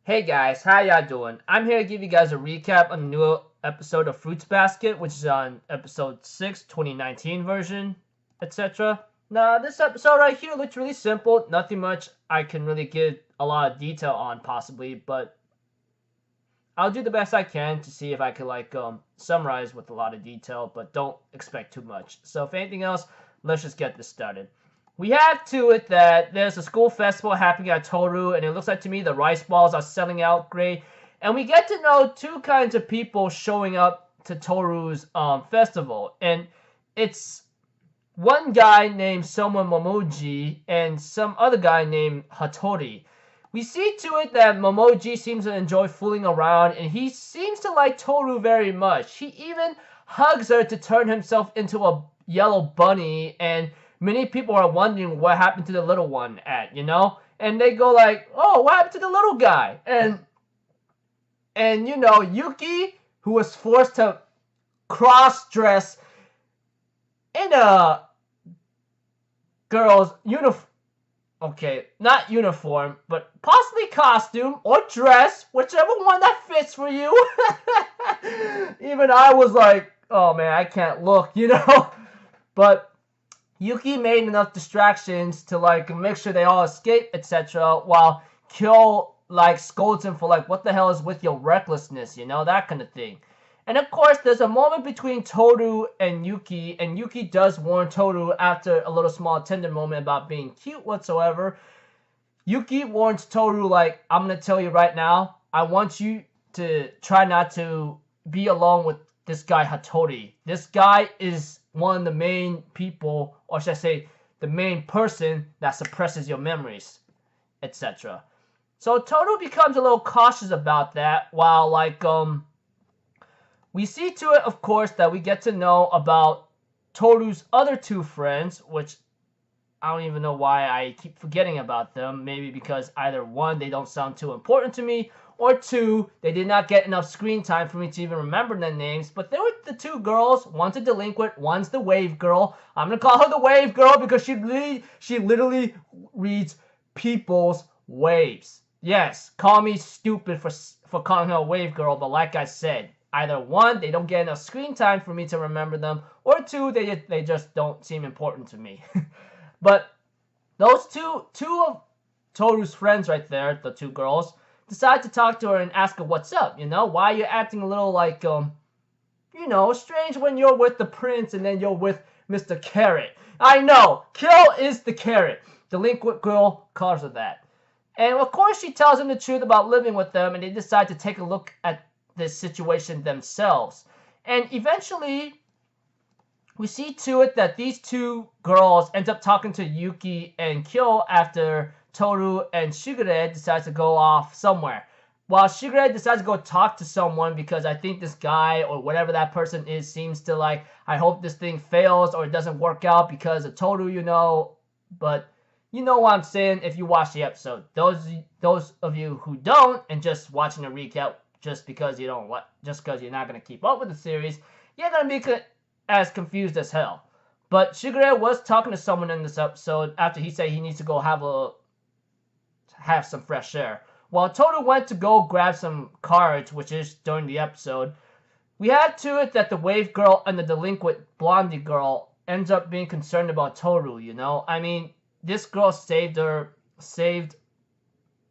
Hey guys, how y'all doing? I'm here to give you guys a recap on the new episode of Fruits Basket, which is on episode 6, 2019 version, etc. Now, this episode right here looks really simple. Nothing much I can really give a lot of detail on, possibly, but I'll do the best I can to see if I can summarize with a lot of detail, but don't expect too much. So, if anything else, let's just get this started. We have to it that there's a school festival happening at Toru, and it looks like to me the rice balls are selling out great. And we get to know two kinds of people showing up to Toru's festival, and it's one guy named Soma Momoji and some other guy named Hattori. We see to it that Momoji seems to enjoy fooling around, and he seems to like Toru very much. He even hugs her to turn himself into a yellow bunny, and many people are wondering what happened to the little one And they go like, "Oh, what happened to the little guy?" And Yuki, who was forced to cross-dress in a girl's uniform. Okay, not uniform, but possibly costume or dress, whichever one that fits for you. Even I was like, oh man, I can't look. But Yuki made enough distractions to make sure they all escape, etc. While Kyo scolds him for what the hell is with your recklessness, that kind of thing. And of course, there's a moment between Toru and Yuki does warn Toru after a little small tender moment about being cute whatsoever. Yuki warns Toru, I'm gonna tell you right now, I want you to try not to be alone with this guy Hattori. This guy is one of the main people, or should I say, the main person that suppresses your memories, etc. So Toru becomes a little cautious about that, while we see to it, of course, that we get to know about Toru's other two friends, which I don't even know why I keep forgetting about them. Maybe because either one, they don't sound too important to me, or two, they did not get enough screen time for me to even remember their names. But there were the two girls. One's a delinquent, one's the wave girl. I'm gonna call her the wave girl because she literally reads people's waves. Yes, call me stupid for calling her a wave girl, but like I said, either one, they don't get enough screen time for me to remember them, or two, they just don't seem important to me. But those two of Toru's friends right there, the two girls, decide to talk to her and ask her what's up. Why you're acting a little strange when you're with the prince and then you're with Mr. Carrot. I know, Kill is the carrot. Delinquent girl calls her that. And of course she tells him the truth about living with them, and they decide to take a look at this situation themselves. And eventually, we see to it that these two girls end up talking to Yuki and Kyo after Toru and Shigure decides to go off somewhere. While Shigure decides to go talk to someone because I think this guy or whatever that person is seems to I hope this thing fails or it doesn't work out because of Toru. But you know what I'm saying if you watch the episode. Those of you who don't and just watching a recap just because you're not gonna keep up with the series, you're gonna be as confused as hell. But Shigure was talking to someone in this episode after he said he needs to go have some fresh air. While Toru went to go grab some cards, which is during the episode, we had to it that the wave girl and the delinquent blondie girl ends up being concerned about Toru. I mean, this girl saved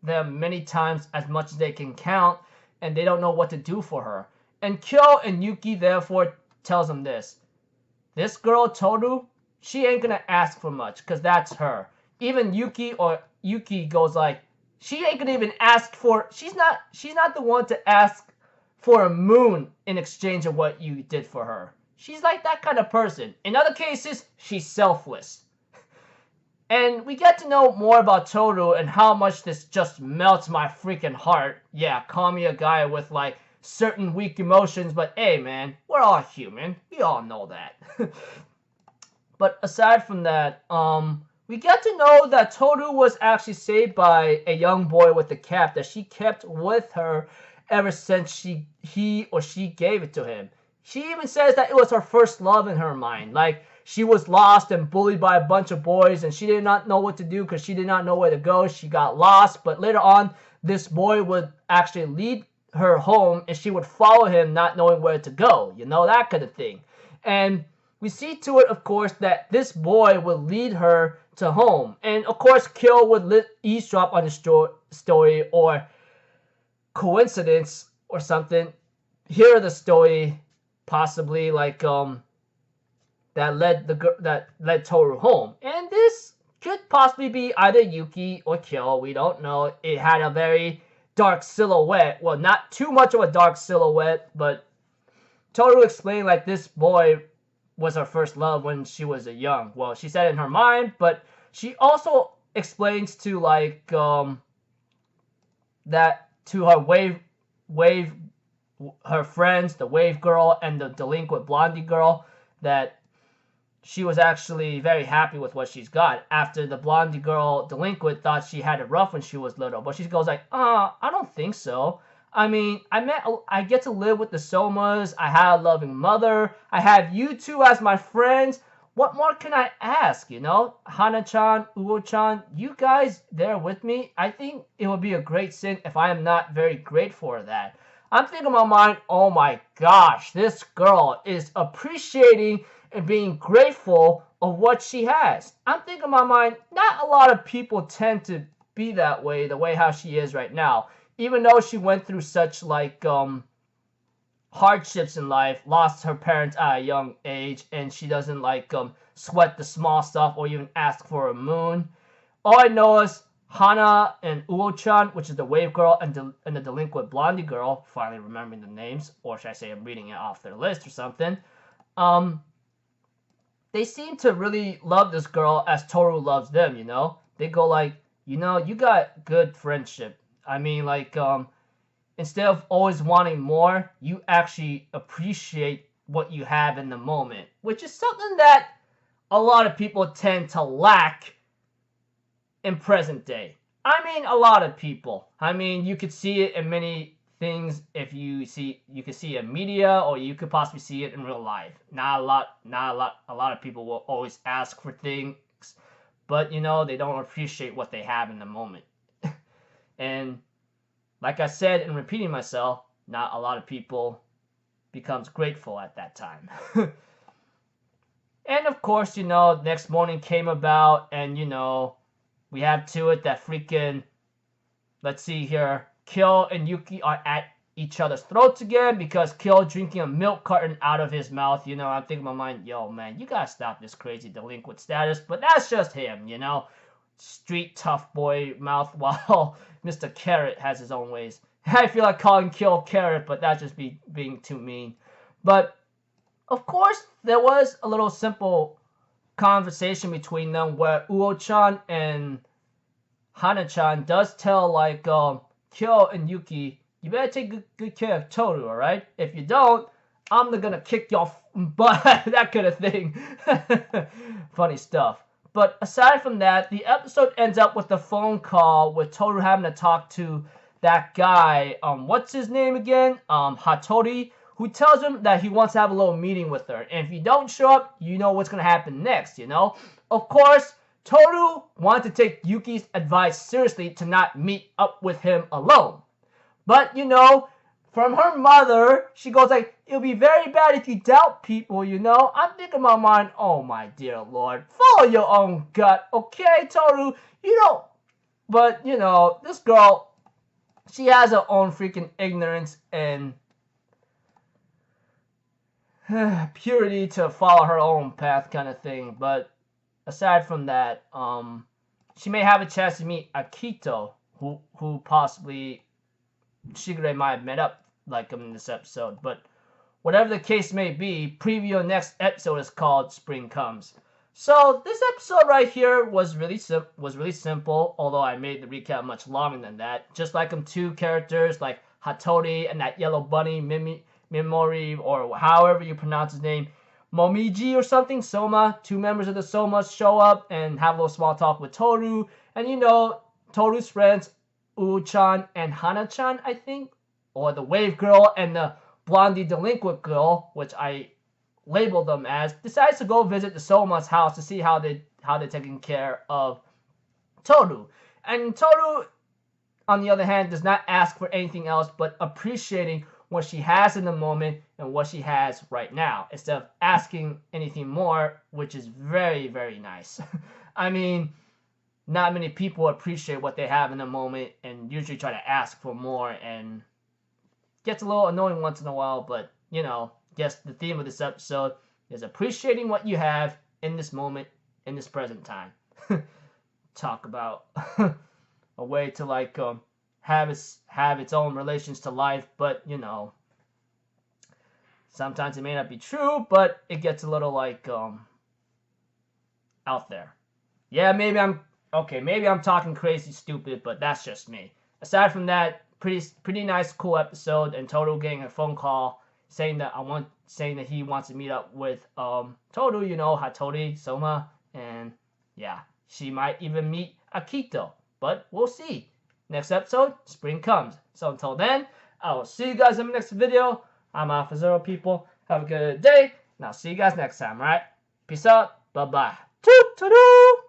them many times as much as they can count, and they don't know what to do for her. And Kyo and Yuki therefore tells them this. This girl, Toru, she ain't gonna ask for much, because that's her. Even Yuki goes she ain't gonna even ask for, she's not the one to ask for a moon in exchange of what you did for her. She's like that kind of person. In other cases, she's selfless. And we get to know more about Toru and how much this just melts my freaking heart. Yeah, call me a guy with certain weak emotions, but hey man, we're all human. We all know that. But aside from that, we get to know that Toru was actually saved by a young boy with a cap that she kept with her ever since he or she gave it to him. She even says that it was her first love in her mind. She was lost and bullied by a bunch of boys, and she did not know what to do because she did not know where to go. She got lost, but later on, this boy would actually lead her home and she would follow him not knowing where to go, you know, that kind of thing. And we see to it, of course, that this boy would lead her to home. And of course, Kyo would eavesdrop on the story or coincidence or something, hear the story possibly like that led Toru home. And this could possibly be either Yuki or Kyo, we don't know. It had a very dark silhouette. Well, not too much of a dark silhouette, but Toru explained like this boy was her first love when she was young. Well, she said in her mind, but she also explains to like that to her wave her friends, the wave girl and the delinquent blondie girl, that she was actually very happy with what she's got. After the blondie girl delinquent thought she had it rough when she was little, but she goes like, I don't think so. I mean, I get to live with the Somas. I had a loving mother. I have you two as my friends. What more can I ask, you know? Hana-chan, Uo-chan, you guys there with me? I think it would be a great sin if I am not very grateful for that. I'm thinking in my mind, oh my gosh, this girl is appreciating and being grateful of what she has. I'm thinking in my mind, not a lot of people tend to be that way, the way how she is right now. Even though she went through such like hardships in life, lost her parents at a young age, and she doesn't like sweat the small stuff or even ask for a moon. All I know is Hana and Uo-chan, which is the wave girl, and the delinquent blondie girl, finally remembering the names, or should I say I'm reading it off their list or something. They seem to really love this girl as Toru loves them, you know? They go like, you know, you got good friendship. I mean, like, instead of always wanting more, you actually appreciate what you have in the moment, which is something that a lot of people tend to lack in present day. I mean, a lot of people. I mean, you could see it in many things. If you could see it in media, or you could possibly see it in real life. Not a lot of people will always ask for things, but you know, they don't appreciate what they have in the moment. And like I said, and repeating myself, not a lot of people becomes grateful at that time. And of course, you know, next morning came about, and you know, we have to it that freaking, let's see here, Kyo and Yuki are at each other's throats again because Kyo drinking a milk carton out of his mouth. You know, I'm thinking in my mind, yo man, you gotta stop this crazy delinquent status. But that's just him, you know, street tough boy mouth, while Mr. Carrot has his own ways. I feel like calling Kyo Carrot, but that's just being too mean. But of course, there was a little simple conversation between them where Uo-chan and Hana-chan does tell like Kyo and Yuki, you better take good care of Toru, alright? If you don't, I'm gonna kick your butt, that kind of thing. Funny stuff. But aside from that, the episode ends up with a phone call with Toru having to talk to that guy, what's his name again? Hattori, who tells him that he wants to have a little meeting with her. And if you don't show up, you know what's going to happen next, you know? Of course, Toru wanted to take Yuki's advice seriously to not meet up with him alone. But, you know, from her mother, she goes like, it'll be very bad if you doubt people, you know? I'm thinking in my mind, oh my dear Lord, follow your own gut, okay, Toru? You don't... But, you know, this girl, she has her own freaking ignorance and purity to follow her own path kind of thing. But aside from that, she may have a chance to meet Akito, who possibly Shigure might have met up like him in this episode. But whatever the case may be, preview next episode is called Spring Comes. So this episode right here was really simple, although I made the recap much longer than that. Just like them two characters like Hattori and that yellow bunny Mimori, or however you pronounce his name, Momiji or something, Soma, two members of the Somas show up and have a little small talk with Toru. And you know, Toru's friends, Uo-chan and Hana-chan, I think, or the wave girl and the blondie delinquent girl, which I labeled them as, decides to go visit the Soma's house to see how they're taking care of Toru. And Toru on the other hand, does not ask for anything else but appreciating what she has in the moment and what she has right now, instead of asking anything more, which is very, very nice. I mean, not many people appreciate what they have in the moment and usually try to ask for more, and gets a little annoying once in a while, but, you know, guess the theme of this episode is appreciating what you have in this moment, in this present time. Talk about a way to, like, have its own relations to life, but, you know, sometimes it may not be true, but it gets a little, like, out there. Yeah, maybe I'm talking crazy stupid, but that's just me. Aside from that, pretty nice, cool episode, and Todo getting a phone call saying that he wants to meet up with Todo, you know, Hattori, Soma, and yeah, she might even meet Akito, but we'll see. Next episode, spring comes. So until then, I will see you guys in the next video. I'm Alpha Zero, people. Have a good day, and I'll see you guys next time, alright? Peace out. Bye-bye. Toot-toot-toot!